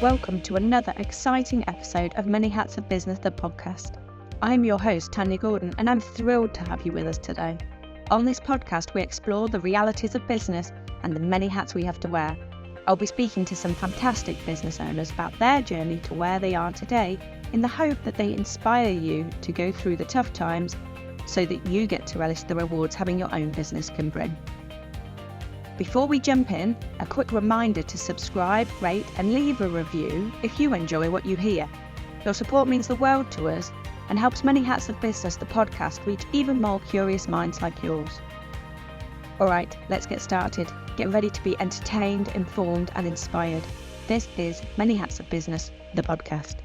Welcome to another exciting episode of Many Hats of Business, the podcast. I'm your host, Tanya Gordon, and I'm thrilled to have you with us today. On this podcast, we explore the realities of business and the many hats we have to wear. I'll be speaking to some fantastic business owners about their journey to where they are today, in the hope that they inspire you to go through the tough times so that you get to relish the rewards having your own business can bring. Before we jump in, a quick reminder to subscribe, rate and leave a review if you enjoy what you hear. Your support means the world to us and helps Many Hats of Business, the podcast, reach even more curious minds like yours. Alright, let's get started. Get ready to be entertained, informed and inspired. This is Many Hats of Business, the podcast.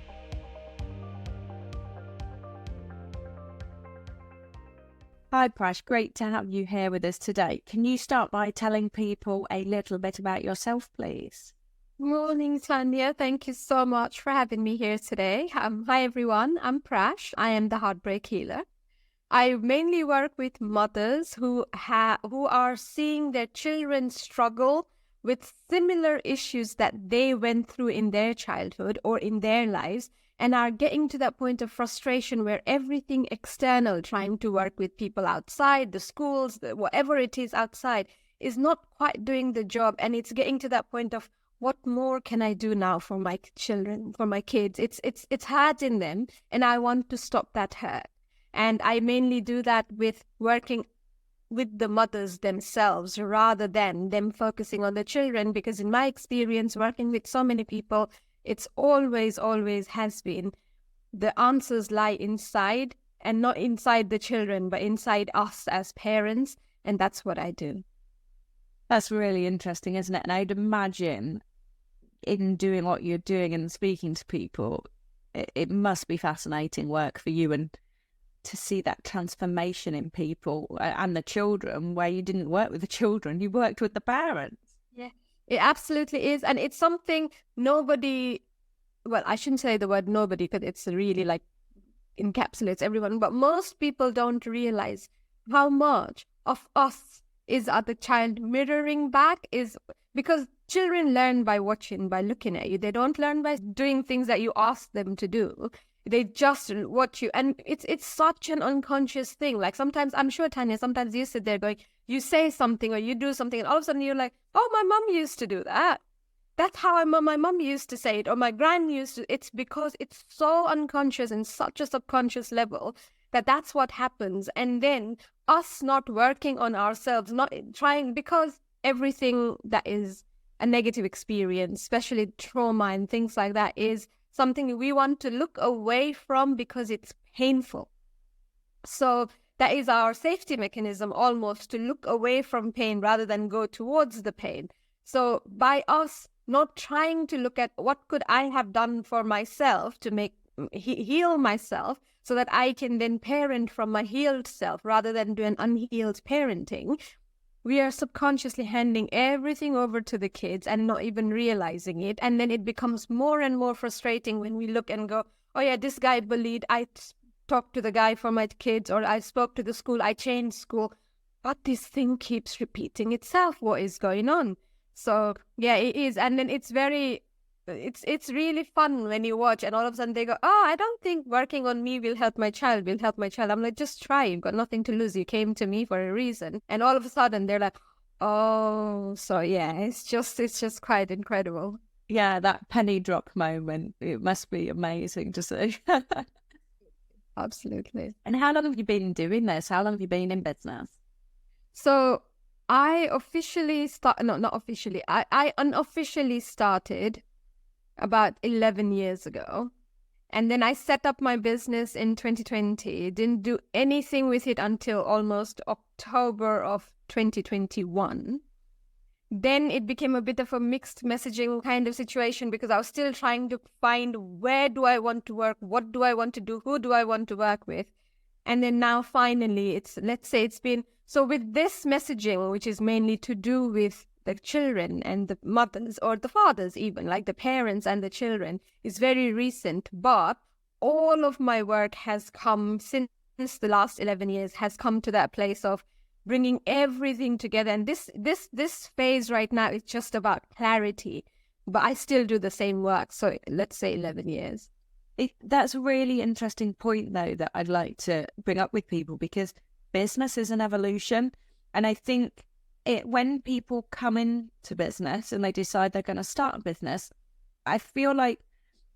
Hi Prash, great to have you here with us today. Can you start by telling people a little bit about yourself, please? Morning, Tanya. Thank you so much for having me here today. Hi everyone, I'm Prash. I am the Heartbreak Healer. I mainly work with mothers who are seeing their children struggle with similar issues that they went through in their childhood or in their lives, and are getting to that point of frustration where everything external, trying to work with people outside, the schools, whatever it is outside, is not quite doing the job. And it's getting to that point of, what more can I do now for my children, for my kids? It's hard in them, and I want to stop that hurt. And I mainly do that with working with the mothers themselves rather than them focusing on the children, because in my experience, working with so many people, it's always has been the answers lie inside, and not inside the children, but inside us as parents. And that's what I do. That's really interesting, isn't it? And I'd imagine in doing what you're doing and speaking to people, it must be fascinating work for you, and to see that transformation in people and the children, where you didn't work with the children, you worked with the parents. Yeah. It absolutely is. And it's something nobody, well, I shouldn't say the word nobody because it's really like encapsulates everyone, but most people don't realize how much of us is other child mirroring back, is because children learn by watching, by looking at you. They don't learn by doing things that you ask them to do. They just watch you. And it's such an unconscious thing. Like sometimes, I'm sure, Tanya, sometimes you sit there going, you say something or you do something, and all of a sudden you're like, oh, my mum used to do that. That's how my mum used to say it, or my gran used to. It's because it's so unconscious and such a subconscious level that that's what happens. And then us not working on ourselves, not trying, because everything that is a negative experience, especially trauma and things like that, is something we want to look away from because it's painful. So that is our safety mechanism, almost, to look away from pain rather than go towards the pain. So by us not trying to look at what could I have done for myself to make heal myself, so that I can then parent from my healed self rather than do an unhealed parenting, we are subconsciously handing everything over to the kids and not even realizing it. And then it becomes more and more frustrating when we look and go, oh yeah, this guy bullied, I talked to the guy for my kids, or I spoke to the school, I changed school. But this thing keeps repeating itself. What is going on? So yeah, it is. And then it's really fun when you watch, and all of a sudden they go, oh, I don't think working on me will help my child. I'm like, just try. You've got nothing to lose. You came to me for a reason. And all of a sudden they're like, oh, so yeah, it's just quite incredible. Yeah, that penny drop moment, it must be amazing to see. Absolutely. And how long have you been doing this? How long have you been in business? So I unofficially started about 11 years ago. And then I set up my business in 2020. Didn't do anything with it until almost October of 2021. Then it became a bit of a mixed messaging kind of situation, because I was still trying to find, where do I want to work? What do I want to do? Who do I want to work with? And then now finally, it's been, so with this messaging, which is mainly to do with the children and the mothers, or the fathers even, like the parents and the children, is very recent. But all of my work has come since the last 11 years, has come to that place of bringing everything together. And this phase right now is just about clarity. but I still do the same work. So let's say 11 years. That's a really interesting point, though, that I'd like to bring up with people, because business is an evolution. And I think when people come into business and they decide they're going to start a business, I feel like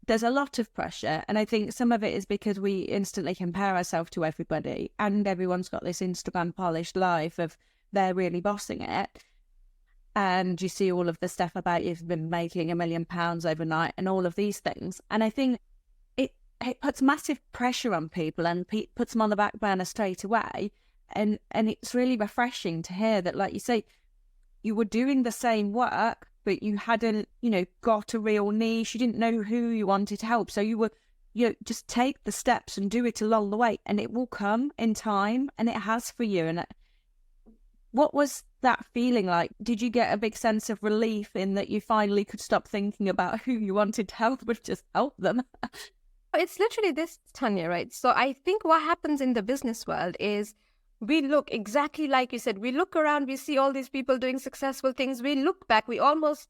there's a lot of pressure. And I think some of it is because we instantly compare ourselves to everybody, and everyone's got this Instagram polished life of they're really bossing it. And you see all of the stuff about you've been making £1 million overnight and all of these things. And I think it puts massive pressure on people and puts them on the back burner straight away. And it's really refreshing to hear that, like you say, you were doing the same work, but you hadn't, got a real niche. You didn't know who you wanted to help. So you were, just take the steps and do it along the way, and it will come in time, and it has for you. And what was that feeling like? Did you get a big sense of relief in that you finally could stop thinking about who you wanted to help, but just help them? It's literally this, Tanya, right? So I think what happens in the business world is we look exactly like you said. We look around, we see all these people doing successful things. We look back, we almost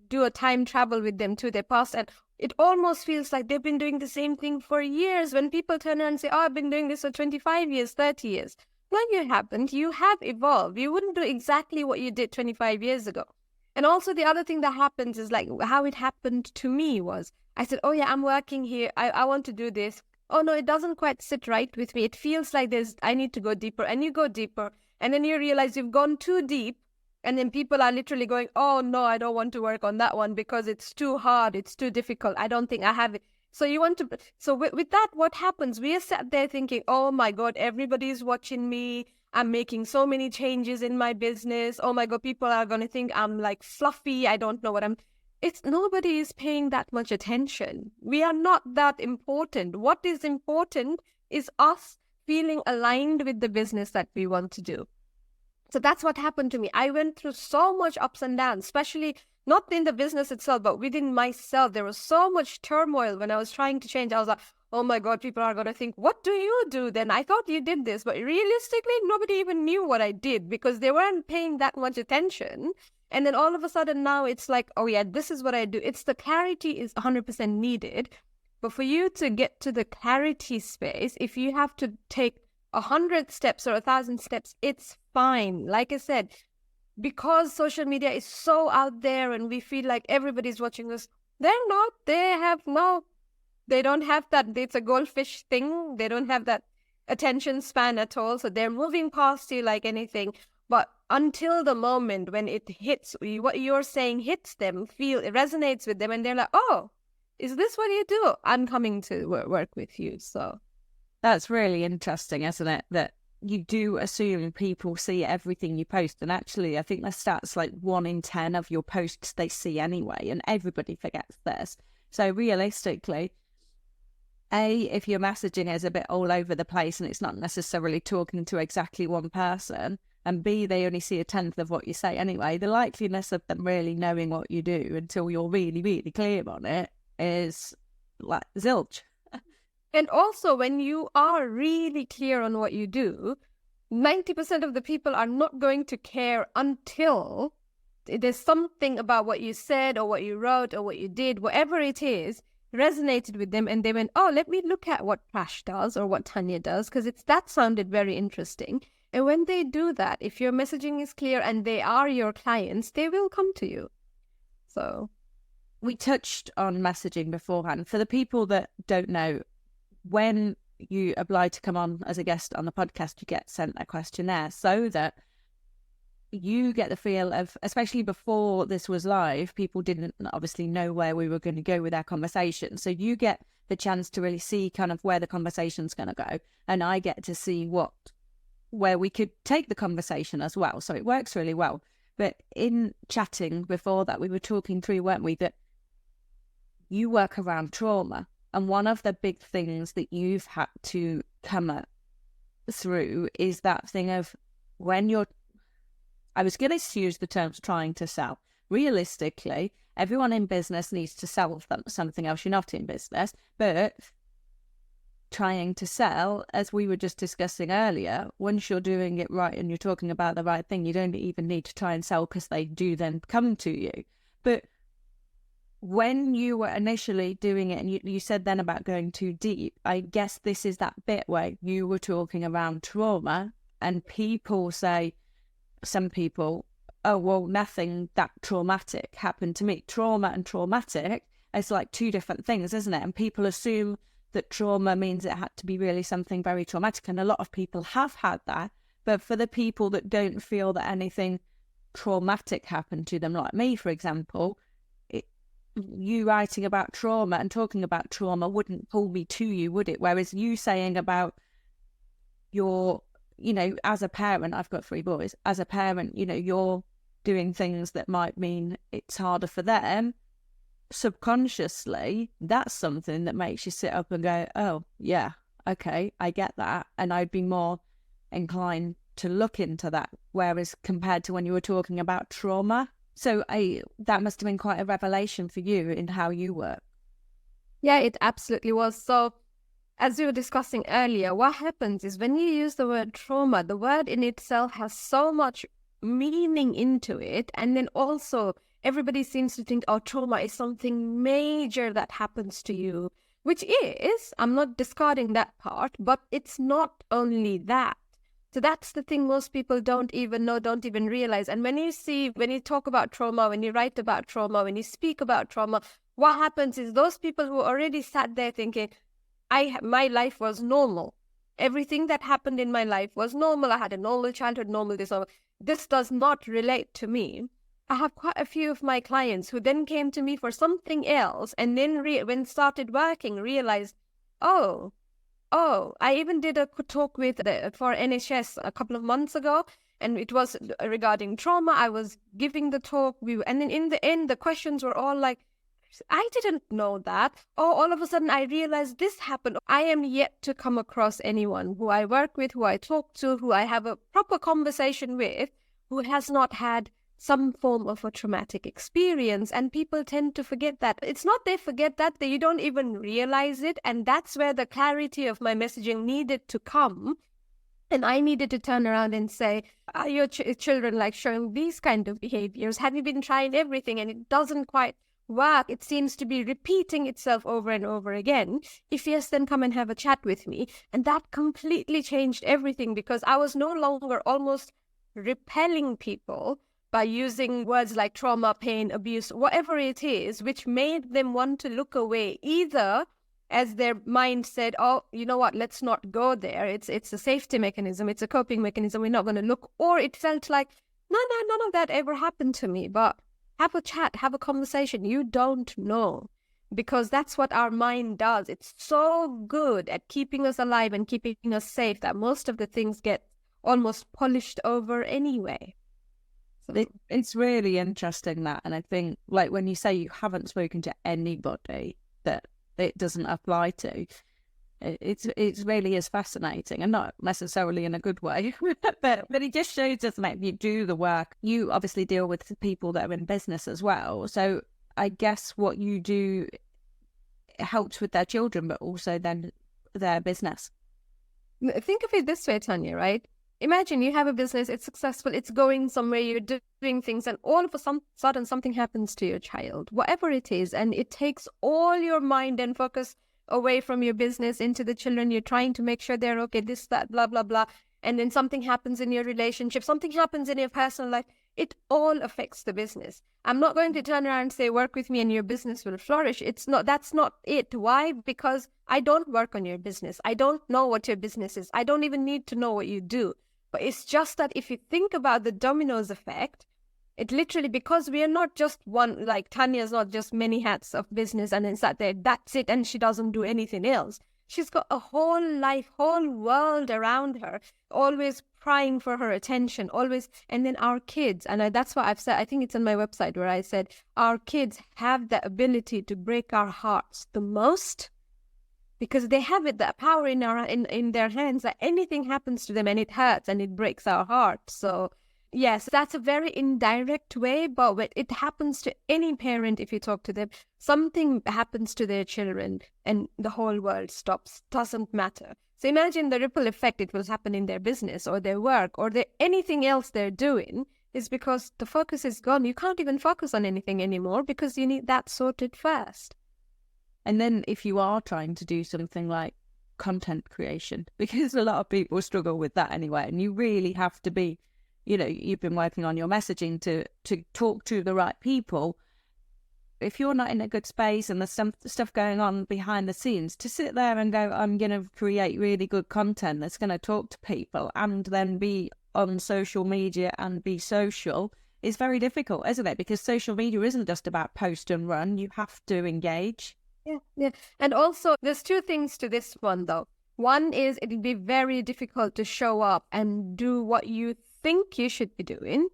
do a time travel with them to their past. And it almost feels like they've been doing the same thing for years. When people turn around and say, oh, I've been doing this for 25 years, 30 years. No, you haven't. You have evolved. You wouldn't do exactly what you did 25 years ago. And also the other thing that happens is like how it happened to me was, I said, oh yeah, I'm working here. I want to do this. Oh no, it doesn't quite sit right with me. It feels like I need to go deeper, and you go deeper. And then you realize you've gone too deep. And then people are literally going, oh no, I don't want to work on that one because it's too hard. It's too difficult. I don't think I have it. So you want to, so with that, what happens? We are sat there thinking, oh my God, everybody's watching me. I'm making so many changes in my business. Oh my God, people are going to think I'm like fluffy. I don't know what nobody is paying that much attention. We are not that important. What is important is us feeling aligned with the business that we want to do. So that's what happened to me. I went through so much ups and downs, especially not in the business itself, but within myself. There was so much turmoil when I was trying to change. I was like, oh my God, people are going to think, what do you do then? I thought you did this. But realistically, nobody even knew what I did because they weren't paying that much attention. And then all of a sudden now it's like, oh yeah, this is what I do. It's the clarity is 100% needed. But for you to get to the clarity space, if you have to take 100 steps or 1,000 steps, it's fine. Like I said, because social media is so out there and we feel like everybody's watching us, they're not. They don't have that. It's a goldfish thing. They don't have that attention span at all. So they're moving past you like anything. But until the moment when it hits, what you're saying hits them, it resonates with them, and they're like, oh, is this what you do? I'm coming to work with you. So that's really interesting, isn't it? That you do assume people see everything you post. And actually, I think the stats like 1 in 10 of your posts they see anyway, and everybody forgets this. So realistically, if your messaging is a bit all over the place and it's not necessarily talking to exactly one person, and B, they only see 1/10 of what you say anyway, the likeliness of them really knowing what you do until you're really, really clear on it is like zilch. And also, when you are really clear on what you do, 90% of the people are not going to care until there's something about what you said or what you wrote or what you did, whatever it is, resonated with them. And they went, oh, let me look at what Prash does or what Tanya does, because that sounded very interesting. And when they do that, if your messaging is clear and they are your clients, they will come to you. So we touched on messaging beforehand. For the people that don't know, when you apply to come on as a guest on the podcast, you get sent a questionnaire so that you get the feel of, especially before this was live, people didn't obviously know where we were going to go with our conversation. So you get the chance to really see kind of where the conversation's going to go. And I get to see where we could take the conversation as well. So it works really well. But in chatting before that, we were talking through, weren't we, that you work around trauma. And one of the big things that you've had to come through is that thing of when I was going to use the terms trying to sell. Realistically, everyone in business needs to sell something else. You're not in business, but trying to sell, as we were just discussing earlier, once you're doing it right and you're talking about the right thing, you don't even need to try and sell because they do then come to you. But when you were initially doing it, and you said then about going too deep, I guess this is that bit where you were talking around trauma, and people say, some people, oh, well, nothing that traumatic happened to me. Trauma and traumatic is like two different things, isn't it? And people assume that trauma means it had to be really something very traumatic. And a lot of people have had that. But for the people that don't feel that anything traumatic happened to them, like me, for example, you writing about trauma and talking about trauma wouldn't pull me to you, would it? Whereas you saying about your, as a parent, I've got 3 boys, as a parent, you're doing things that might mean it's harder for them. Subconsciously, that's something that makes you sit up and go, oh, yeah, okay, I get that. And I'd be more inclined to look into that. Whereas compared to when you were talking about trauma, so that must have been quite a revelation for you in how you work. Yeah, it absolutely was. So as we were discussing earlier, what happens is when you use the word trauma, the word in itself has so much meaning into it. And then also everybody seems to think, oh, trauma is something major that happens to you, which is, I'm not discarding that part, but it's not only that. So that's the thing most people don't even know, don't even realize. And when you talk about trauma, when you write about trauma, when you speak about trauma, what happens is those people who already sat there thinking, my life was normal. Everything that happened in my life was normal. I had a normal childhood, normal this, normal. This does not relate to me. I have quite a few of my clients who then came to me for something else, and then when started working, realized, oh, I even did a talk for NHS a couple of months ago, and it was regarding trauma. I was giving the talk, and then in the end, the questions were all like, I didn't know that. Oh, all of a sudden I realized this happened. I am yet to come across anyone who I work with, who I talk to, who I have a proper conversation with, who has not had some form of a traumatic experience. And people tend to forget that. It's not they forget that you don't even realize it. And that's where the clarity of my messaging needed to come. And I needed to turn around and say, are your children like showing these kind of behaviors? Have you been trying everything and it doesn't quite work? It seems to be repeating itself over and over again. If yes, then come and have a chat with me. And that completely changed everything, because I was no longer almost repelling people by using words like trauma, pain, abuse, whatever it is, which made them want to look away, either as their mind said, oh, you know what, let's not go there. It's a safety mechanism. It's a coping mechanism. We're not going to look. Or it felt like, no, none of that ever happened to me. But have a chat, have a conversation. You don't know, because that's what our mind does. It's so good at keeping us alive and keeping us safe that most of the things get almost polished over anyway. It's really interesting that. And I think, like, when you say you haven't spoken to anybody that it doesn't apply to, it really is fascinating, and not necessarily in a good way, but it just shows us that you do the work. You obviously deal with people that are in business as well. So I guess what you do helps with their children, but also then their business. Think of it this way, Tanya, right? Imagine you have a business, it's successful, it's going somewhere, you're doing things, and all of a sudden something happens to your child, whatever it is, and it takes all your mind and focus away from your business into the children. You're trying to make sure they're okay, this, that, blah, blah, blah. And then something happens in your relationship, something happens in your personal life. It all affects the business. I'm not going to turn around and say, work with me and your business will flourish. That's not it. Why? Because I don't work on your business. I don't know what your business is. I don't even need to know what you do. But it's just that if you think about the dominoes effect, it literally, because we are not just one, like Tanya's not just many hats of business and then sat there, that's it, and she doesn't do anything else. She's got a whole life, whole world around her, always prying for her attention, always. And then our kids, and that's what I've said, I think it's on my website where I said, our kids have the ability to break our hearts the most, because they have the power in their hands that anything happens to them and it hurts and it breaks our heart. So yes, that's a very indirect way, but when it happens to any parent, if you talk to them, something happens to their children and the whole world stops, doesn't matter. So imagine the ripple effect it will happen in their business or their work or anything else they're doing. is because the focus is gone. You can't even focus on anything anymore because you need that sorted first. And then if you are trying to do something like content creation, because a lot of people struggle with that anyway, and you really have to be, you've been working on your messaging to talk to the right people. If you're not in a good space and there's some stuff going on behind the scenes, to sit there and go, I'm going to create really good content that's going to talk to people and then be on social media and be social is very difficult, isn't it? Because social media isn't just about post and run. You have to engage. Yeah. And also, there's two things to this one, though. One is it'll be very difficult to show up and do what you think you should be doing,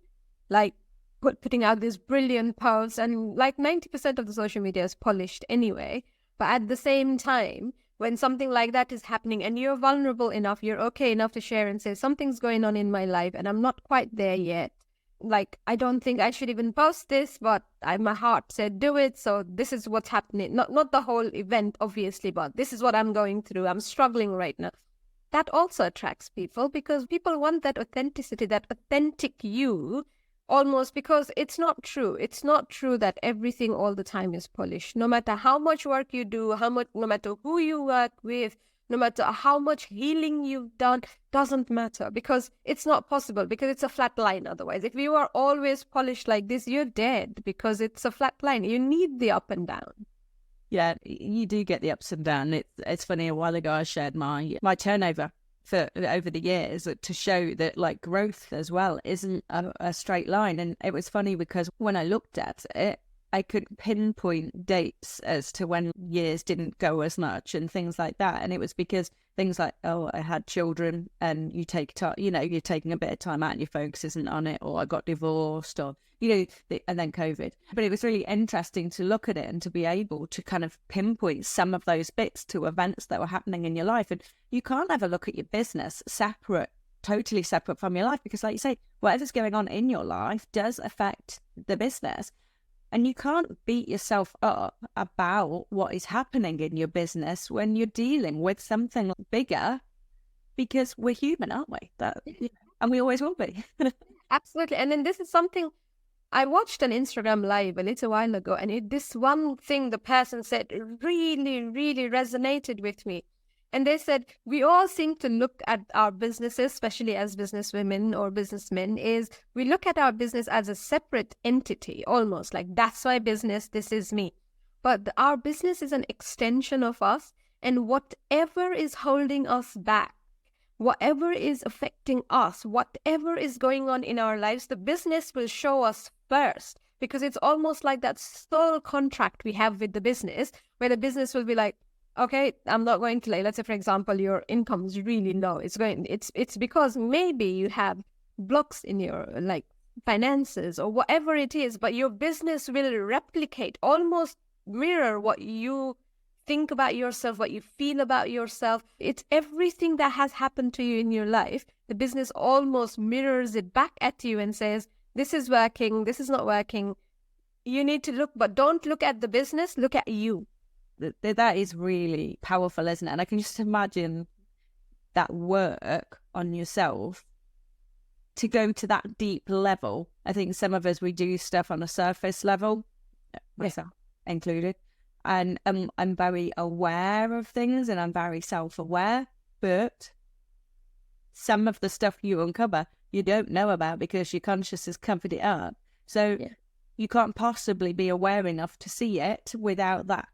like putting out these brilliant posts, and like 90% of the social media is polished anyway. But at the same time, when something like that is happening and you're vulnerable enough, you're okay enough to share and say, something's going on in my life and I'm not quite there yet. Like, I don't think I should even post this, but my heart said do it. So this is what's happening. Not the whole event, obviously, but this is what I'm going through. I'm struggling right now. That also attracts people because people want that authenticity, that authentic you, almost, because it's not true. It's not true that everything all the time is polished. No matter how much work you do, no matter who you work with, no matter how much healing you've done, doesn't matter, because it's not possible, because it's a flat line otherwise. If you are always polished like this, you're dead, because it's a flat line. You need the up and down. Yeah, you do get the ups and downs. It's funny, a while ago I shared my turnover for over the years to show that like growth as well isn't a straight line. And it was funny because when I looked at it, I could pinpoint dates as to when years didn't go as much and things like that. And it was because things like, oh, I had children, and you take time, you're taking a bit of time out and your focus isn't on it, or I got divorced, or, and then COVID. But it was really interesting to look at it and to be able to kind of pinpoint some of those bits to events that were happening in your life. And you can't ever look at your business totally separate from your life, because like you say, whatever's going on in your life does affect the business. And you can't beat yourself up about what is happening in your business when you're dealing with something bigger, because we're human, aren't we? And we always will be. Absolutely. And then this is something, I watched an Instagram live a little while ago, and this one thing the person said really, really resonated with me. And they said, we all seem to look at our businesses, especially as businesswomen or businessmen, is we look at our business as a separate entity, almost like that's my business, this is me. But our business is an extension of us, and whatever is holding us back, whatever is affecting us, whatever is going on in our lives, the business will show us first, because it's almost like that soul contract we have with the business, where the business will be like, okay, I'm not going to, like, let's say, for example, your income is really low. It's because maybe you have blocks in your like finances or whatever it is, but your business will replicate, almost mirror what you think about yourself, what you feel about yourself. It's everything that has happened to you in your life. The business almost mirrors it back at you and says, this is working, this is not working. You need to look, but don't look at the business, look at you. That is really powerful, isn't it? And I can just imagine that work on yourself to go to that deep level. I think some of us, we do stuff on a surface level, myself included, and I'm very aware of things and I'm very self-aware, but some of the stuff you uncover you don't know about because your conscious has covered it up. So you can't possibly be aware enough to see it without that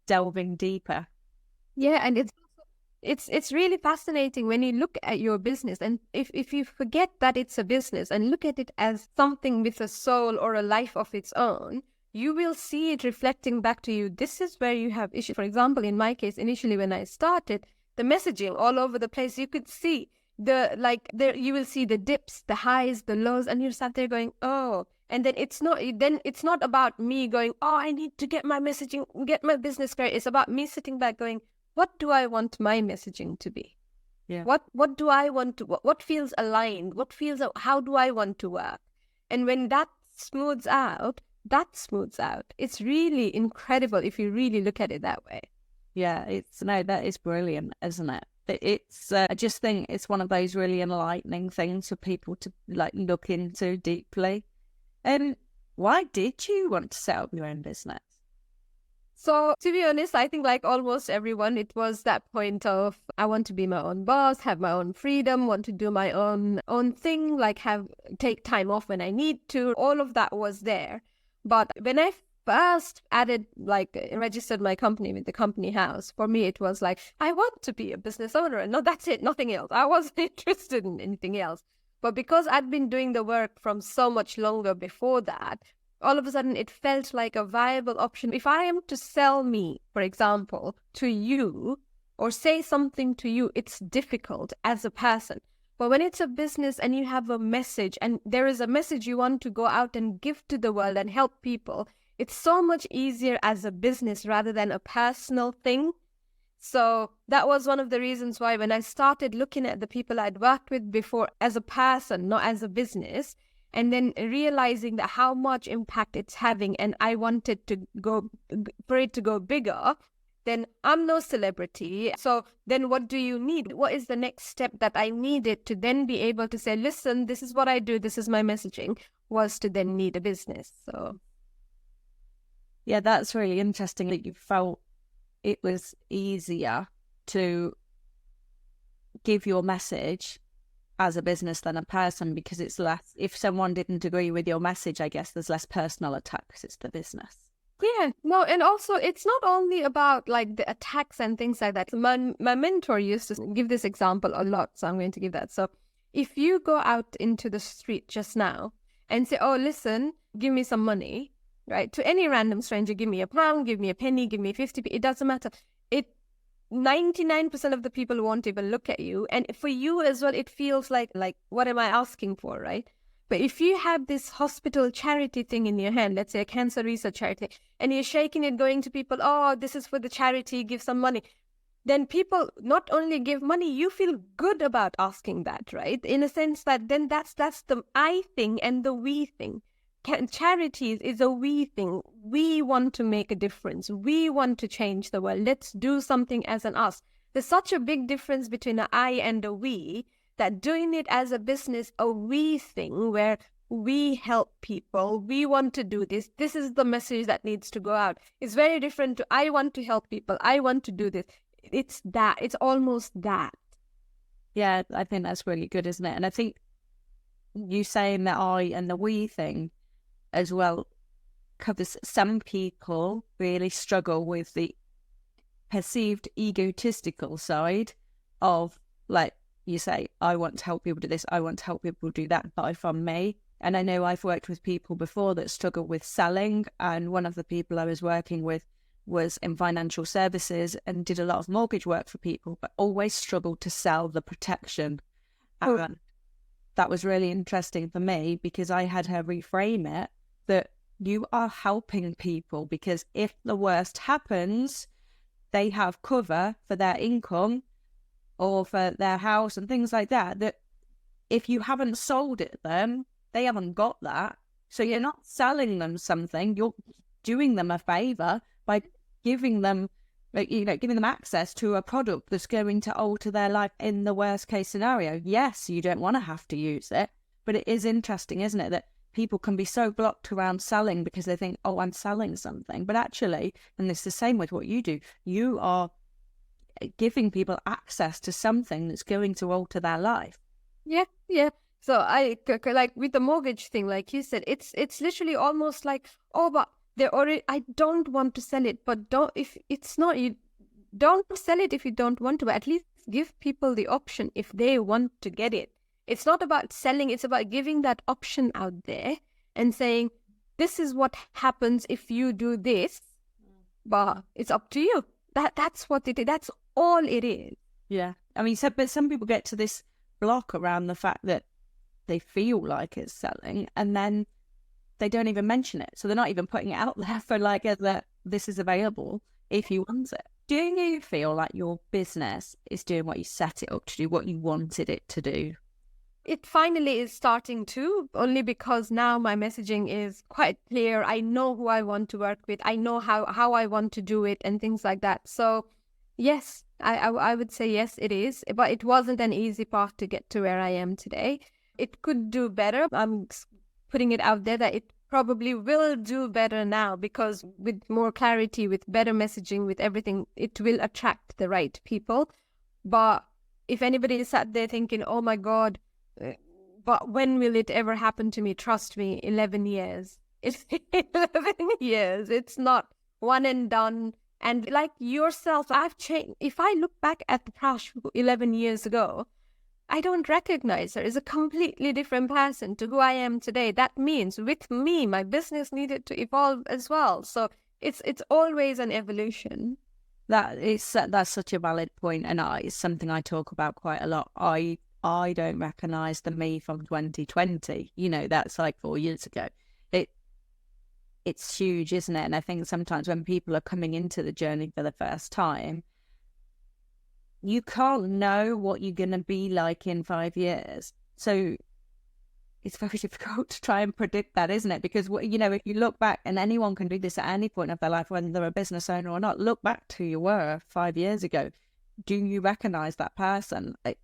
delving deeper. Yeah, and it's really fascinating when you look at your business, and if you forget that it's a business and look at it as something with a soul or a life of its own, you will see it reflecting back to you. This is where you have issues. For example, in my case, initially when I started, the messaging all over the place, you could see you will see the dips, the highs, the lows, and you sat there going, oh. And then it's not about me going, oh, I need to get my messaging, get my business great. It's about me sitting back going, what do I want my messaging to be? Yeah. What do I want to, what feels aligned? How do I want to work? And when that smooths out. It's really incredible if you really look at it that way. Yeah, that is brilliant, isn't it? I just think it's one of those really enlightening things for people to like look into deeply. Why did you want to set up your own business? So to be honest, I think like almost everyone, it was that point of I want to be my own boss, have my own freedom, want to do my own thing, like take time off when I need to. All of that was there. But when I first registered my company with the company house, for me it was like I want to be a business owner, and no, that's it, nothing else. I wasn't interested in anything else. But because I'd been doing the work from so much longer before that, all of a sudden it felt like a viable option. If I am to sell me, for example, to you or say something to you, it's difficult as a person. But when it's a business and you have a message and there is a message you want to go out and give to the world and help people, it's so much easier as a business rather than a personal thing. So that was one of the reasons why when I started looking at the people I'd worked with before as a person, not as a business, and then realizing that how much impact it's having, and I wanted for it to go bigger, then I'm no celebrity. So then what do you need? What is the next step that I needed to then be able to say, listen, this is what I do, this is my messaging, was to then need a business. So yeah, that's really interesting that you felt it was easier to give your message as a business than a person, because it's less, if someone didn't agree with your message, I guess there's less personal attack because it's the business. Yeah, no, and also it's not only about like the attacks and things like that. My mentor used to give this example a lot, so I'm going to give that. So if you go out into the street just now and say, oh, listen, give me some money, right? To any random stranger, give me a pound, give me a penny, give me 50, it doesn't matter. 99% of the people won't even look at you. And for you as well, it feels like what am I asking for, right? But if you have this hospital charity thing in your hand, let's say a cancer research charity, and you're shaking it, going to people, oh, this is for the charity, give some money. Then people not only give money, you feel good about asking that, right? In a sense that then that's the I thing and the we thing. Charities is a we thing. We want to make a difference. We want to change the world. Let's do something as an us. There's such a big difference between an I and a we, that doing it as a business, a we thing where we help people, we want to do this, this is the message that needs to go out. It's very different to I want to help people, I want to do this. It's almost that. Yeah, I think that's really good, isn't it? And I think you saying the I and the we thing as well covers some people really struggle with the perceived egotistical side of, like you say, I want to help people do this, I want to help people do that, buy from me. And I know I've worked with people before that struggle with selling, and one of the people I was working with was in financial services and did a lot of mortgage work for people, but always struggled to sell the protection. And that was really interesting for me, because I had her reframe it that you are helping people, because if the worst happens, they have cover for their income or for their house and things like that, that if you haven't sold it then they haven't got that. So you're not selling them something, you're doing them a favor by giving them, giving them access to a product that's going to alter their life in the worst case scenario. Yes, you don't want to have to use it, but it is interesting, isn't it, that people can be so blocked around selling because they think, oh, I'm selling something. But actually, and it's the same with what you do, you are giving people access to something that's going to alter their life. Yeah. So I like with the mortgage thing, like you said, it's literally almost like, oh, but they're already, I don't want to sell it, but if it's not, you don't sell it if you don't want to, but at least give people the option if they want to get it. It's not about selling, it's about giving that option out there and saying, this is what happens if you do this, but it's up to you. That's what it is. That's all it is. Yeah. I mean, but some people get to this block around the fact that they feel like it's selling, and then they don't even mention it. So they're not even putting it out there for that this is available if you want it. Do you feel like your business is doing what you set it up to do, what you wanted it to do? It finally is starting to, only because now my messaging is quite clear. I know who I want to work with. I know how I want to do it and things like that. So Yes, I would say yes, it is. But it wasn't an easy path to get to where I am today. It could do better. I'm putting it out there that it probably will do better now, because with more clarity, with better messaging, with everything, it will attract the right people. But if anybody is sat there thinking, oh my God, but when will it ever happen to me? Trust me, 11 years. It's 11 years. It's not one and done. And like yourself, I've changed. If I look back at the Prash 11 years ago, I don't recognize her as a completely different person to who I am today. That means with me, my business needed to evolve as well. So it's always an evolution. That's such a valid point, and it's something I talk about quite a lot. I don't recognize the me from 2020. You know, that's like 4 years ago. It's huge, isn't it? And I think sometimes when people are coming into the journey for the first time, you can't know what you're going to be like in 5 years. So it's very difficult to try and predict that, isn't it? Because, you know, if you look back, and anyone can do this at any point of their life, whether they're a business owner or not, look back to you were 5 years ago. Do you recognize that person? Like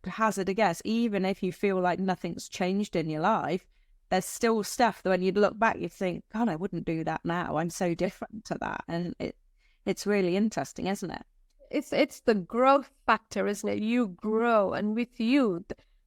hazard a guess, even if you feel like nothing's changed in your life, there's still stuff that when you look back, you think, God, I wouldn't do that now. I'm so different to that. And it's really interesting, isn't it? It's the growth factor, isn't it? You grow, and with you,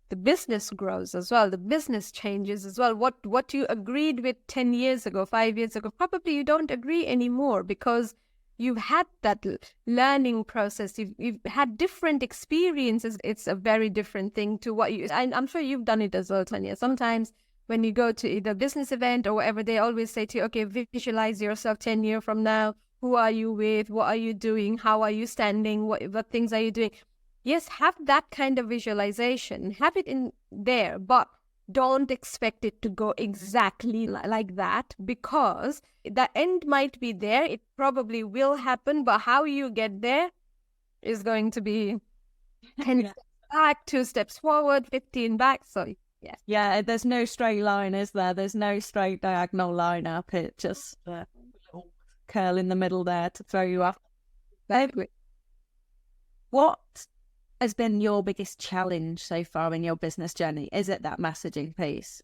the business grows as well. The business changes as well. What you agreed with 10 years ago, 5 years ago, probably you don't agree anymore, because you've had that learning process. You've had different experiences. It's a very different thing to what I'm sure you've done it as well, Tanya. Sometimes when you go to either business event or whatever, they always say to you, okay, visualize yourself 10 years from now. Who are you with? What are you doing? How are you standing? What things are you doing? Yes, have that kind of visualization. Have it in there, but don't expect it to go exactly like that, because the end might be there. It probably will happen, but how you get there is going to be 10 steps back, 2 steps forward, 15 back. So yes. Yeah, there's no straight line, is there? There's no straight diagonal line up. It just a little curl in the middle there to throw you off. What has been your biggest challenge so far in your business journey? Is it that messaging piece?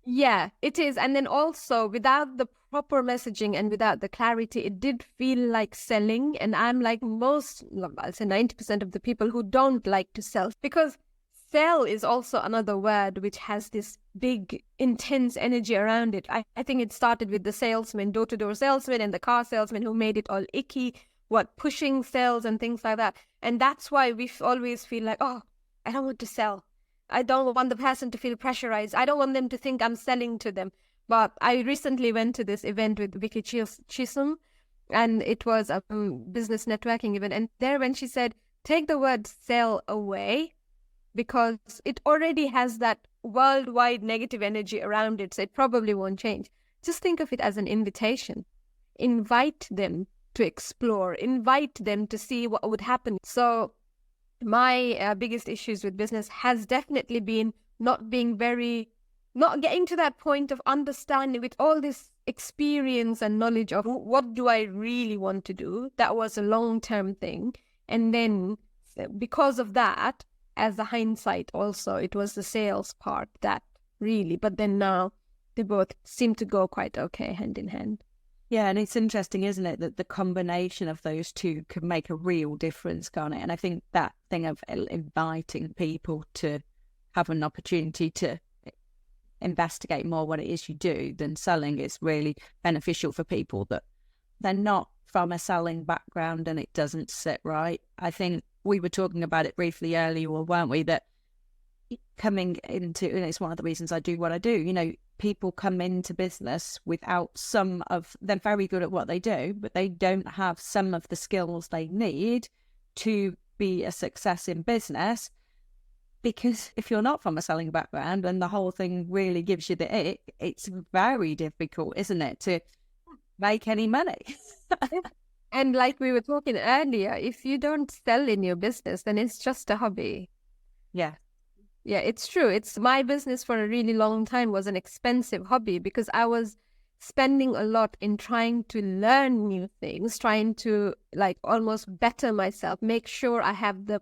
Yeah, it is. And then also, without the proper messaging and without the clarity, it did feel like selling. And I'm like I'll say 90% of the people who don't like to sell, because sell is also another word which has this big, intense energy around it. I think it started with the salesman, door-to-door salesman, and the car salesman who made it all icky, pushing sales and things like that. And that's why we always feel like, oh, I don't want to sell. I don't want the person to feel pressurized. I don't want them to think I'm selling to them. But I recently went to this event with Vicky Chisholm, and it was a business networking event. And there, when she said, take the word sell away, because it already has that worldwide negative energy around it, so it probably won't change. Just think of it as an invitation. Invite them to explore, invite them to see what would happen. So my biggest issues with business has definitely been not getting to that point of understanding, with all this experience and knowledge of what do I really want to do. That was a long-term thing. And then because of that, as the hindsight also, it was the sales part that really, but then now they both seem to go quite okay hand in hand. Yeah, and it's interesting, isn't it, that the combination of those two can make a real difference, can't it? And I think that thing of inviting people to have an opportunity to investigate more what it is you do than selling is really beneficial for people that they're not from a selling background and it doesn't sit right. I think we were talking about it briefly earlier, weren't we, that coming into, and it's one of the reasons I do what I do, you know, people come into business without they're very good at what they do, but they don't have some of the skills they need to be a success in business. Because if you're not from a selling background and the whole thing really gives you the ick, it's very difficult, isn't it, to make any money? And like we were talking earlier, if you don't sell in your business, then it's just a hobby. Yeah. Yeah, it's true. My business for a really long time was an expensive hobby, because I was spending a lot in trying to learn new things, trying to like almost better myself, make sure I have the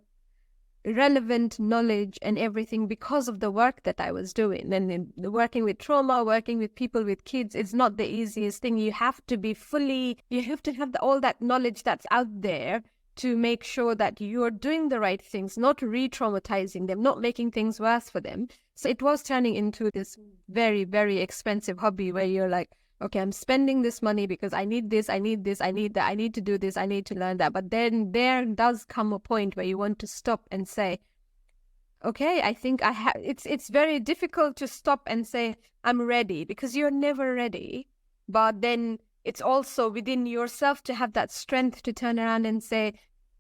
relevant knowledge and everything because of the work that I was doing. And in working with trauma, working with people with kids, it's not the easiest thing. You have to have all that knowledge that's out there to make sure that you're doing the right things, not re-traumatizing them, not making things worse for them. So it was turning into this very, very expensive hobby where you're like, okay, I'm spending this money because I need this, I need this, I need that, I need to do this, I need to learn that. But then there does come a point where you want to stop and say, okay, I think I have, it's very difficult to stop and say, I'm ready, because you're never ready. But then it's also within yourself to have that strength to turn around and say,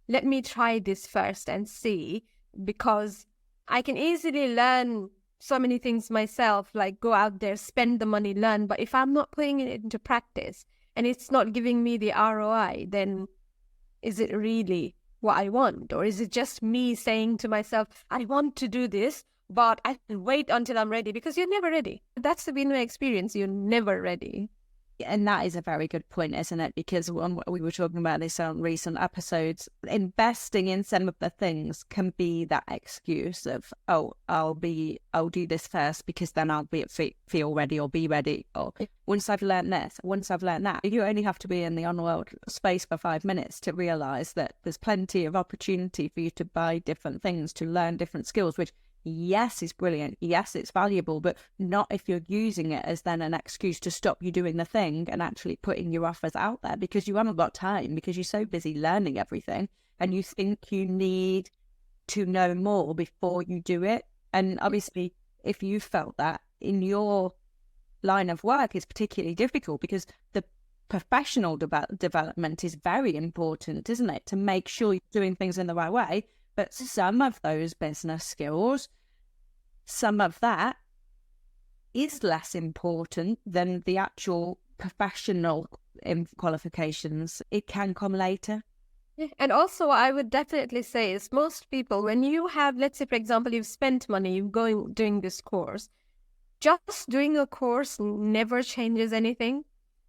let me try this first and see, because I can easily learn so many things myself, like go out there, spend the money, learn. But if I'm not putting it into practice and it's not giving me the ROI, then is it really what I want? Or is it just me saying to myself, I want to do this, but I can wait until I'm ready? Because you're never ready. That's been my experience. You're never ready. And that is a very good point, isn't it? Because we were talking about this on recent episodes. Investing in some of the things can be that excuse of, oh, I'll do this first because then I'll feel ready or be ready. Or once I've learned this, once I've learned that. You only have to be in the on-world space for 5 minutes to realize that there's plenty of opportunity for you to buy different things, to learn different skills, which yes, it's brilliant. Yes, it's valuable, but not if you're using it as then an excuse to stop you doing the thing and actually putting your offers out there, because you haven't got time, because you're so busy learning everything and you think you need to know more before you do it. And obviously, if you felt that in your line of work, is particularly difficult because the professional development is very important, isn't it? To make sure you're doing things in the right way. But some of those business skills, some of that is less important than the actual professional qualifications. It can come later. Yeah. And also what I would definitely say is most people, when you have, let's say, for example, you've spent money, you're doing this course, just doing a course never changes anything.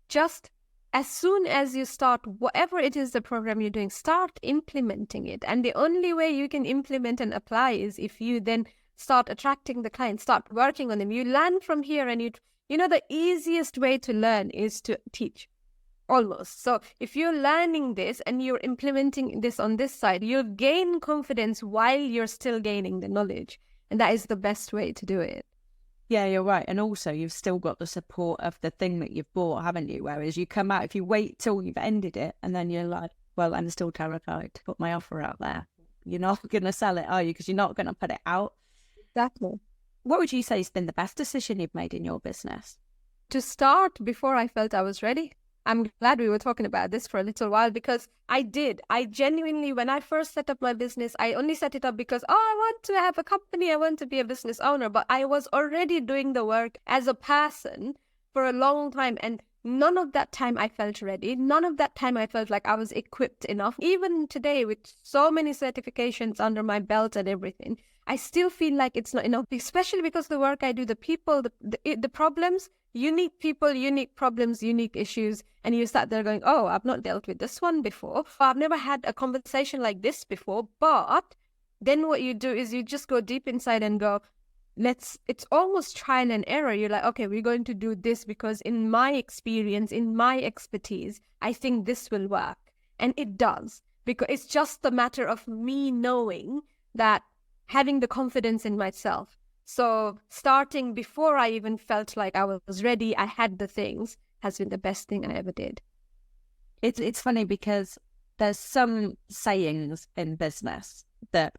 Just as soon as you start, whatever it is, the program you're doing, start implementing it. And the only way you can implement and apply is if you then start attracting the clients, start working on them. You learn from here, and you know, the easiest way to learn is to teach, almost. So if you're learning this and you're implementing this on this side, you'll gain confidence while you're still gaining the knowledge. And that is the best way to do it. Yeah, you're right. And also, you've still got the support of the thing that you've bought, haven't you? Whereas you come out, if you wait till you've ended it, and then you're like, well, I'm still terrified to put my offer out there. You're not going to sell it, are you? Because you're not going to put it out. Exactly. What would you say has been the best decision you've made in your business? To start before I felt I was ready. I'm glad we were talking about this for a little while, because I genuinely, when I first set up my business, I only set it up because, I want to have a company, I want to be a business owner, but I was already doing the work as a person for a long time, and none of that time I felt ready. None of that time I felt like I was equipped enough. Even today, with so many certifications under my belt and everything, I still feel like it's not enough, especially because the work I do, the people, the problems, unique people, unique problems, unique issues. And you start there going, oh, I've not dealt with this one before. I've never had a conversation like this before. But then what you do is you just go deep inside and go, it's almost trial and error. You're like, okay, we're going to do this because in my experience, in my expertise, I think this will work. And it does, because it's just a matter of me knowing that, having the confidence in myself. So starting before I even felt like I was ready, I had the things, has been the best thing I ever did. It's funny because there's some sayings in business that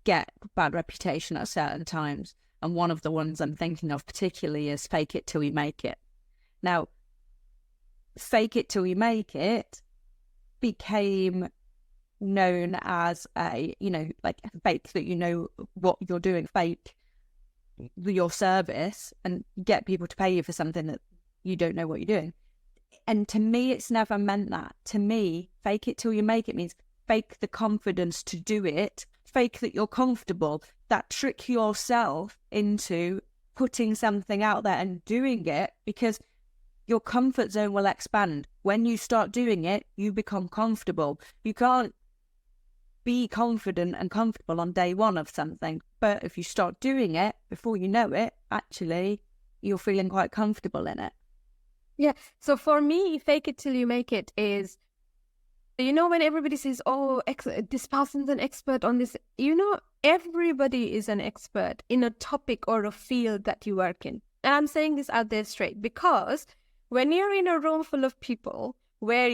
get bad reputation at certain times. And one of the ones I'm thinking of particularly is fake it till you make it. Now, fake it till you make it became known as a, like fake that you know what you're doing, fake your service and get people to pay you for something that you don't know what you're doing. And to me, it's never meant that. To me, fake it till you make it means fake the confidence to do it, fake that you're comfortable, that trick yourself into putting something out there and doing it, because your comfort zone will expand. When you start doing it, you become comfortable. You can't be confident and comfortable on day one of something. But if you start doing it, before you know it, actually, you're feeling quite comfortable in it. Yeah. So for me, fake it till you make it is, when everybody says, oh, this person's an expert on this, everybody is an expert in a topic or a field that you work in. And I'm saying this out there straight because when you're in a room full of people where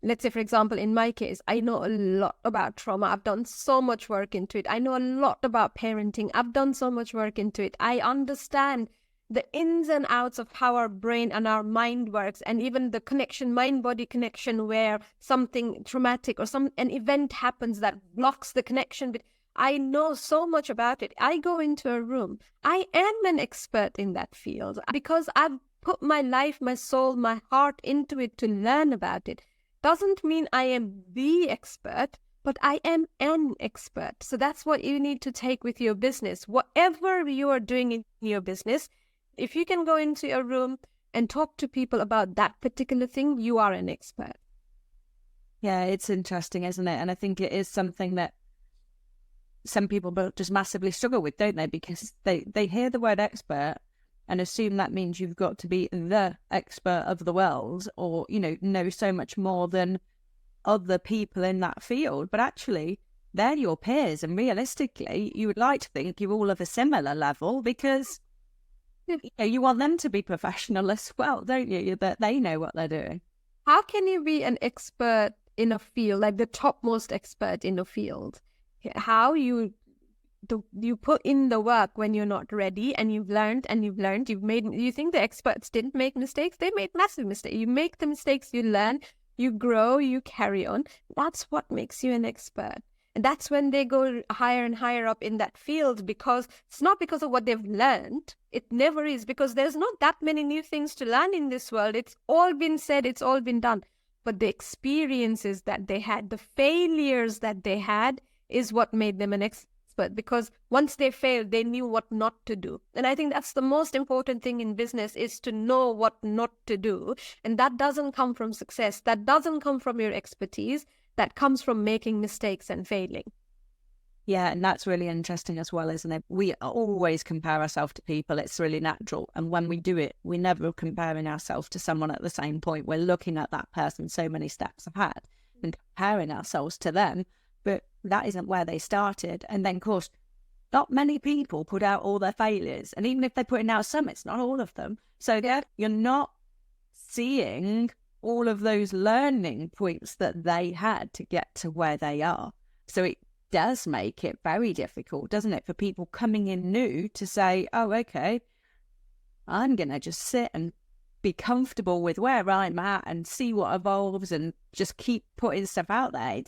let's say, for example, in my case, I know a lot about trauma. I've done so much work into it. I know a lot about parenting. I've done so much work into it. I understand the ins and outs of how our brain and our mind works, and even the connection, mind-body connection, where something traumatic or an event happens that blocks the connection. I know so much about it. I go into a room. I am an expert in that field because I've put my life, my soul, my heart into it to learn about it. Doesn't mean I am the expert, but I am an expert. So that's what you need to take with your business. Whatever you are doing in your business, if you can go into a room and talk to people about that particular thing, you are an expert. Yeah, it's interesting, isn't it? And I think it is something that some people just massively struggle with, don't they? Because they hear the word expert and assume that means you've got to be the expert of the world or, know so much more than other people in that field. But actually, they're your peers. And realistically, you would like to think you're all of a similar level because you want them to be professional as well, don't you? That they know what they're doing. How can you be an expert in a field, like the topmost expert in a field? How you put in the work when you're not ready, and you've learned, you think the experts didn't make mistakes? They made massive mistakes. You make the mistakes, you learn, you grow, you carry on. That's what makes you an expert. And that's when they go higher and higher up in that field, because it's not because of what they've learned. It never is, because there's not that many new things to learn in this world. It's all been said, it's all been done. But the experiences that they had, the failures that they had, is what made them an expert, because once they failed, they knew what not to do. And I think that's the most important thing in business, is to know what not to do. And that doesn't come from success. That doesn't come from your expertise. That comes from making mistakes and failing. Yeah, and that's really interesting as well, isn't it? We always compare ourselves to people. It's really natural. And when we do it, we're never comparing ourselves to someone at the same point. We're looking at that person so many steps ahead and comparing ourselves to them. But that isn't where they started. And then, of course, not many people put out all their failures. And even if they're putting out some, it's not all of them. So you're not seeing all of those learning points that they had to get to where they are. So it does make it very difficult, doesn't it, for people coming in new to say, oh, okay, I'm going to just sit and be comfortable with where I'm at and see what evolves and just keep putting stuff out there.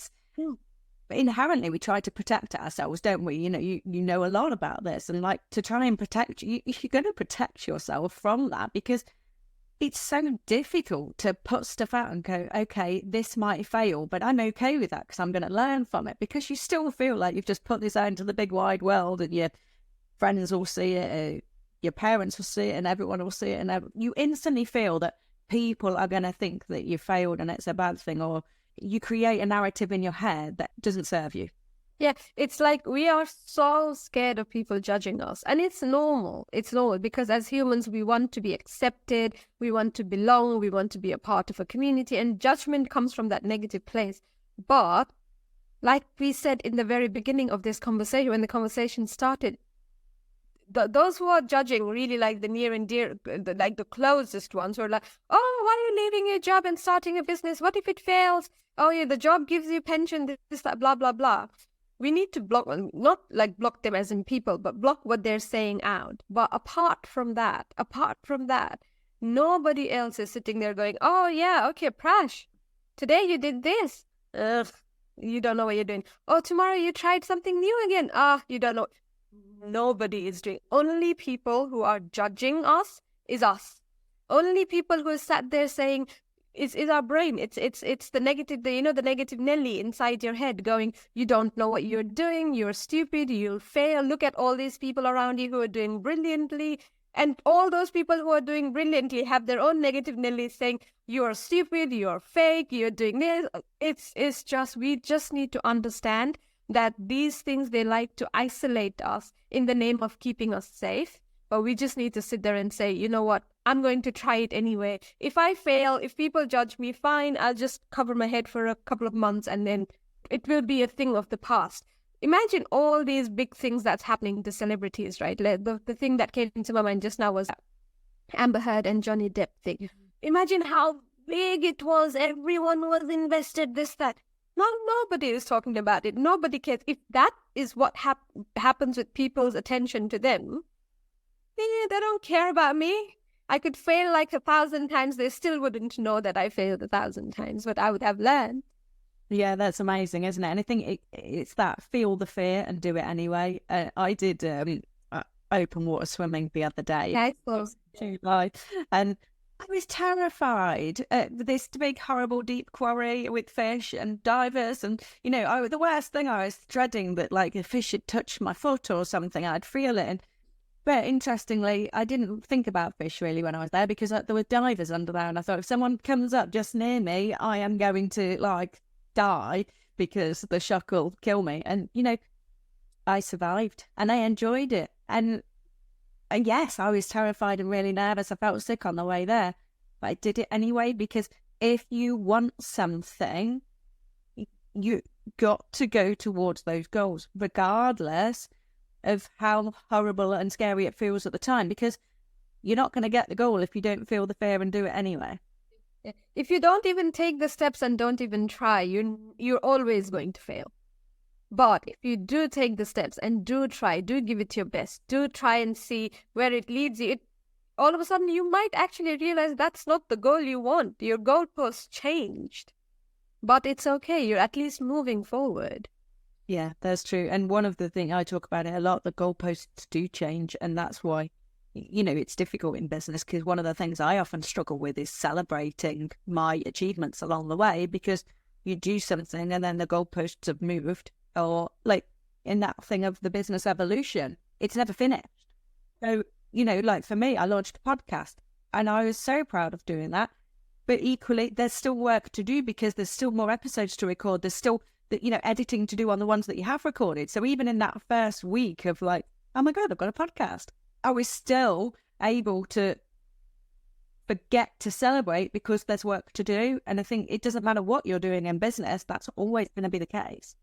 But inherently, we try to protect ourselves, don't we? You know a lot about this, and like to try and protect you, you're going to protect yourself from that, because it's so difficult to put stuff out and go, okay, this might fail, but I'm okay with that because I'm going to learn from it, because you still feel like you've just put this out into the big wide world and your friends will see it, your parents will see it, and everyone will see it. And you instantly feel that people are going to think that you failed and it's a bad thing, or you create a narrative in your head that doesn't serve you. Yeah, it's like we are so scared of people judging us. And it's normal. It's normal, because as humans, we want to be accepted. We want to belong. We want to be a part of a community. And judgment comes from that negative place. But like we said in the very beginning of this conversation, when the conversation started, those who are judging, really like the near and dear, like the closest ones, who are like, oh, why are you leaving your job and starting a business? What if it fails? Oh, yeah, the job gives you pension, this, that, blah, blah, blah. We need to block, not like block them as in people, but block what they're saying out. But apart from that, nobody else is sitting there going, oh yeah, okay, Prash, today you did this. Ugh, you don't know what you're doing. Oh, tomorrow you tried something new again. You don't know. Nobody is doing. Only people who are judging us is us. Only people who sat there saying, is our brain. It's the negative, the negative Nelly inside your head going, you don't know what you're doing, you're stupid, you'll fail. Look at all these people around you who are doing brilliantly. And all those people who are doing brilliantly have their own negative Nelly saying, you're stupid, you're fake, you're doing this. It's just, we just need to understand that these things, they like to isolate us in the name of keeping us safe. But we just need to sit there and say, you know what, I'm going to try it anyway. If I fail, if people judge me, fine, I'll just cover my head for a couple of months and then it will be a thing of the past. Imagine all these big things that's happening to celebrities, right? The thing that came into my mind just now was Amber Heard and Johnny Depp thing. Imagine how big it was. Everyone was invested, this, that. Nobody is talking about it. Nobody cares. If that is what happens with people's attention to them, they don't care about me. I could fail like 1,000 times. They still wouldn't know that I failed 1,000 times, but I would have learned. Yeah, that's amazing, isn't it? And I think it's that feel the fear and do it anyway. I did open water swimming the other day. Yeah, I suppose. And I was terrified. This big, horrible, deep quarry with fish and divers. And, you know, the worst thing, I was dreading that, like, a fish had touched my foot or something, I'd feel it. But interestingly, I didn't think about fish really when I was there because there were divers under there. And I thought, if someone comes up just near me, I am going to, like, die because the shock will kill me. And, you know, I survived and I enjoyed it. And yes, I was terrified and really nervous. I felt sick on the way there, but I did it anyway, because if you want something, you got to go towards those goals, regardless of how horrible and scary it feels at the time, because you're not going to get the goal if you don't feel the fear and do it anyway. If you don't even take the steps and don't even try, you're always going to fail. But if you do take the steps and do try, do give it your best, do try and see where it leads you, all of a sudden you might actually realize that's not the goal you want. Your goalposts changed. But it's okay. You're at least moving forward. Yeah, that's true. And one of the things, I talk about it a lot, the goalposts do change. And that's why, you know, it's difficult in business, because one of the things I often struggle with is celebrating my achievements along the way, because you do something and then the goalposts have moved, or like in that thing of the business evolution, it's never finished. So, you know, like for me, I launched a podcast and I was so proud of doing that. But equally, there's still work to do because there's still more episodes to record. There's still, you know, editing to do on the ones that you have recorded. So even in that first week of like, oh my God, I've got a podcast, I was still able to forget to celebrate because there's work to do. And I think it doesn't matter what you're doing in business, that's always going to be the case.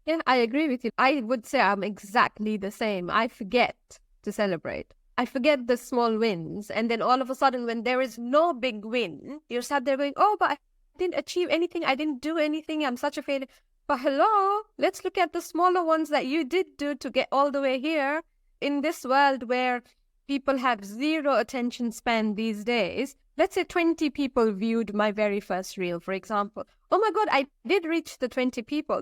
Yeah, I agree with you. I would say I'm exactly the same. I forget to celebrate. I forget the small wins. And then all of a sudden, when there is no big win, you're sat there going, oh, but I didn't achieve anything. I didn't do anything. I'm such a failure. But hello, let's look at the smaller ones that you did do to get all the way here. In this world where people have zero attention span these days, let's say 20 people viewed my very first reel, for example. Oh my God, I did reach the 20 people.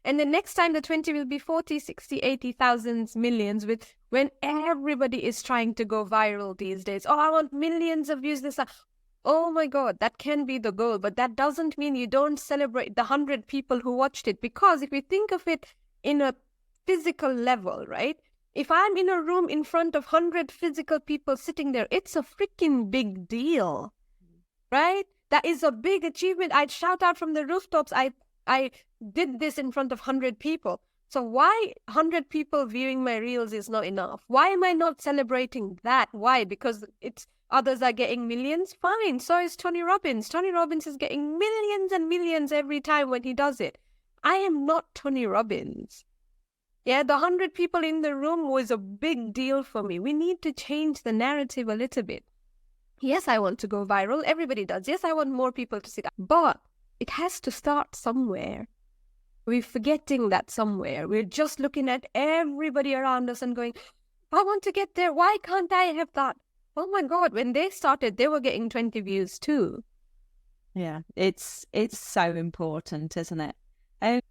And the next time the 20 will be 40, 60, 80, thousands, millions, when everybody is trying to go viral these days. Oh, I want millions of views this. Oh my God, that can be the goal. But that doesn't mean you don't celebrate the 100 people who watched it. Because if you think of it in a physical level, right? If I'm in a room in front of 100 physical people sitting there, it's a freaking big deal, right? That is a big achievement. I'd shout out from the rooftops, I did this in front of 100 people. So why 100 people viewing my reels is not enough? Why am I not celebrating that? Why? Because others are getting millions? Fine, so is Tony Robbins. Tony Robbins is getting millions and millions every time when he does it. I am not Tony Robbins. Yeah, the 100 people in the room was a big deal for me. We need to change the narrative a little bit. Yes, I want to go viral. Everybody does. Yes, I want more people to see that. But it has to start somewhere. We're forgetting that somewhere. We're just looking at everybody around us and going, I want to get there. Why can't I have that? Oh my God, when they started, they were getting 20 views too. Yeah, it's so important, isn't it?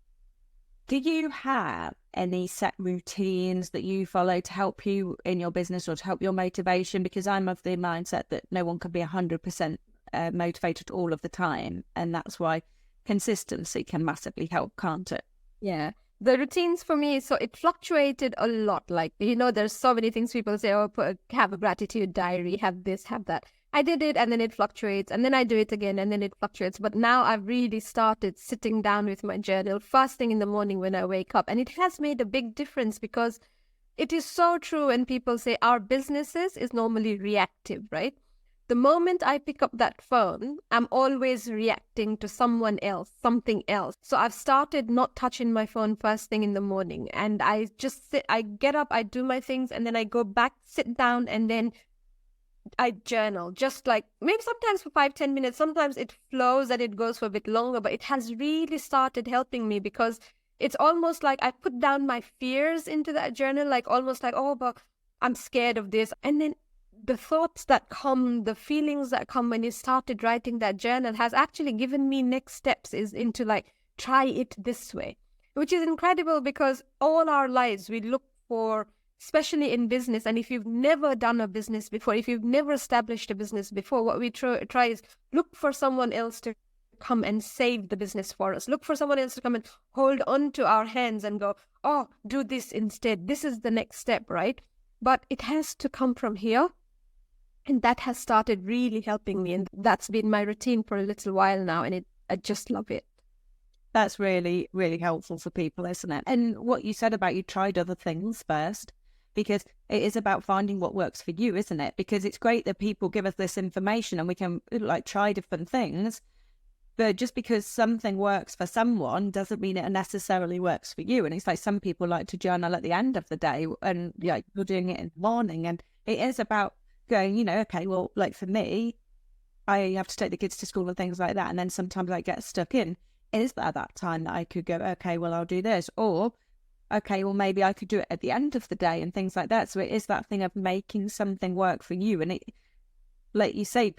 Do you have any set routines that you follow to help you in your business or to help your motivation? Because I'm of the mindset that no one can be 100% motivated all of the time. And that's why consistency can massively help, can't it? Yeah. The routines for me, so it fluctuated a lot. Like, there's so many things people say, oh, have a gratitude diary, have this, have that. I did it and then it fluctuates, and then I do it again and then it fluctuates. But now I've really started sitting down with my journal first thing in the morning when I wake up. And it has made a big difference, because it is so true when people say our businesses is normally reactive, right? The moment I pick up that phone, I'm always reacting to someone else, something else. So I've started not touching my phone first thing in the morning. And I just sit, I get up, I do my things, and then I go back, sit down, and then I journal. Just like maybe sometimes for 5-10 minutes. Sometimes it flows and it goes for a bit longer, but it has really started helping me, because it's almost like I put down my fears into that journal, like almost like, oh, but I'm scared of this. And then the thoughts that come, the feelings that come when you started writing that journal has actually given me next steps is into like, try it this way, which is incredible, because all our lives we look for, especially in business. And if you've never done a business before, if you've never established a business before, what we try is look for someone else to come and save the business for us. Look for someone else to come and hold on to our hands and go, oh, do this instead. This is the next step, right? But it has to come from here. And that has started really helping me. And that's been my routine for a little while now. And I just love it. That's really, really helpful for people, isn't it? And what you said about you tried other things first, because it is about finding what works for you, isn't it? Because it's great that people give us this information and we can like try different things. But just because something works for someone doesn't mean it necessarily works for you. And it's like some people like to journal at the end of the day, and like you're doing it in the morning. And it is about going, okay, well, like for me, I have to take the kids to school and things like that. And then sometimes I get stuck in. Is there that time that I could go, okay, well, I'll do this? Or, okay, well, maybe I could do it at the end of the day and things like that. So it is that thing of making something work for you. And it, like you say,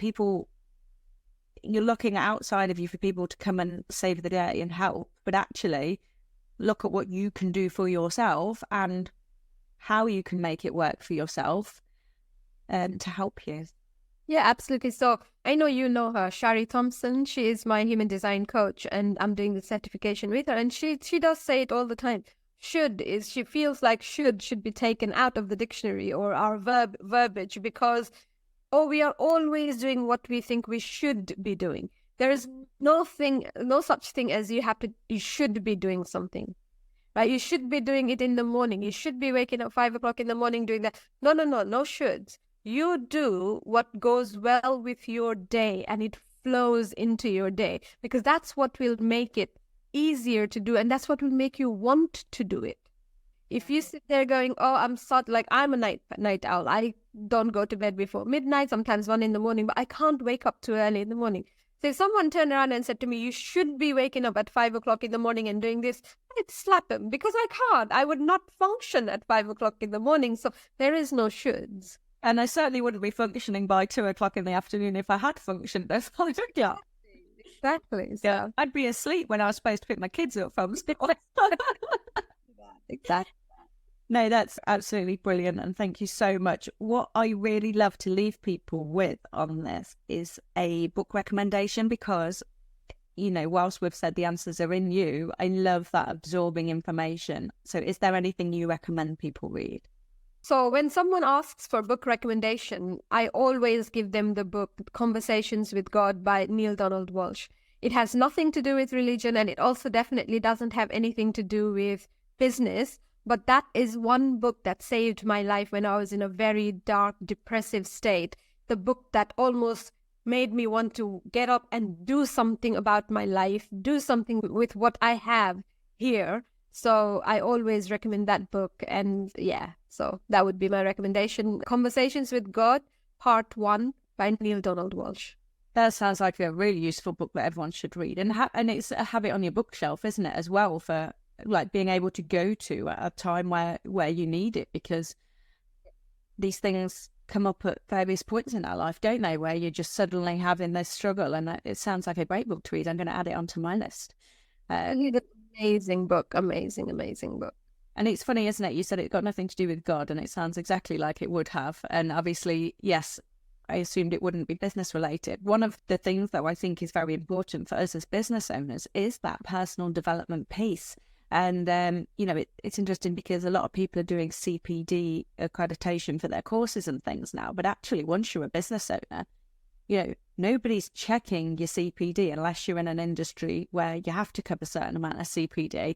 you're looking outside of you for people to come and save the day and help. But actually, look at what you can do for yourself and how you can make it work for yourself to help you. Yeah, absolutely. So I know you know her, Shari Thompson. She is my human design coach, and I'm doing the certification with her. And she does say it all the time. She feels like should be taken out of the dictionary or our verbiage, because we are always doing what we think we should be doing. There is no such thing as you should be doing something. Right? You should be doing it in the morning. You should be waking up 5 o'clock in the morning doing that. No shoulds. You do what goes well with your day, and it flows into your day, because that's what will make it easier to do, and that's what will make you want to do it. If you sit there going, oh, I'm a night owl. I don't go to bed before midnight, sometimes 1 a.m, but I can't wake up too early in the morning. So if someone turned around and said to me, you should be waking up at 5 o'clock in the morning and doing this, I'd slap him, because I can't. I would not function at 5 o'clock in the morning. So there is no shoulds. And I certainly wouldn't be functioning by 2 o'clock in the afternoon if I had functioned this. Yeah. Exactly. So. Yeah. I'd be asleep when I was supposed to pick my kids up from school. Exactly. No, that's absolutely brilliant. And thank you so much. What I really love to leave people with on this is a book recommendation, because, whilst we've said the answers are in you, I love that absorbing information. So is there anything you recommend people read? So when someone asks for book recommendation, I always give them the book Conversations with God by Neale Donald Walsch. It has nothing to do with religion, and it also definitely doesn't have anything to do with business. But that is one book that saved my life when I was in a very dark, depressive state. The book that almost made me want to get up and do something about my life, do something with what I have here. So I always recommend that book. And yeah, so that would be my recommendation. Conversations with God, Part 1 by Neale Donald Walsch. That sounds like a really useful book that everyone should read. And it's have it on your bookshelf, isn't it, as well, for like being able to go to at a time where you need it, because these things come up at various points in our life, don't they, where you're just suddenly having this struggle. And it sounds like a great book to read. I'm going to add it onto my list. Amazing book. Amazing book. And it's funny, isn't it? You said it got nothing to do with God, and it sounds exactly like it would have. And obviously, yes, I assumed it wouldn't be business related. One of the things that I think is very important for us as business owners is that personal development piece. And, it's interesting because a lot of people are doing CPD accreditation for their courses and things now. But actually, once you're a business owner, nobody's checking your CPD unless you're in an industry where you have to cover a certain amount of CPD.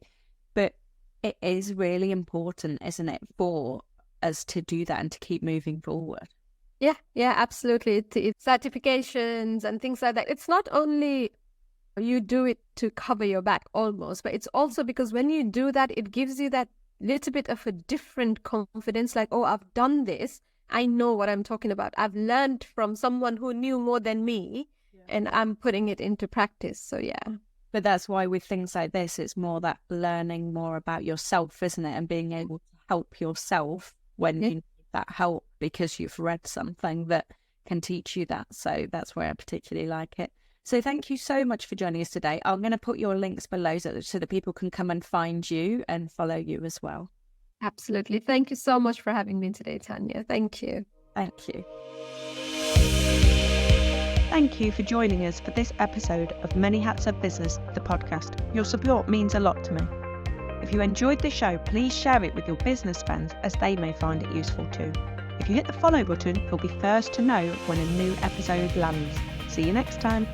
But it is really important, isn't it, for us to do that and to keep moving forward? Yeah, absolutely. It's certifications and things like that. It's not only you do it to cover your back almost, but it's also because when you do that, it gives you that little bit of a different confidence, like, oh, I've done this. I know what I'm talking about. I've learned from someone who knew more than me, and I'm putting it into practice. So, yeah. But that's why with things like this, it's more that learning more about yourself, isn't it? And being able to help yourself when you need that help because you've read something that can teach you that. So that's why I particularly like it. So thank you so much for joining us today. I'm going to put your links below so that people can come and find you and follow you as well. Absolutely. Thank you so much for having me today, Tanya. Thank you. Thank you. Thank you for joining us for this episode of Many Hats of Business, the podcast. Your support means a lot to me. If you enjoyed the show, please share it with your business friends as they may find it useful too. If you hit the follow button, you'll be first to know when a new episode lands. See you next time.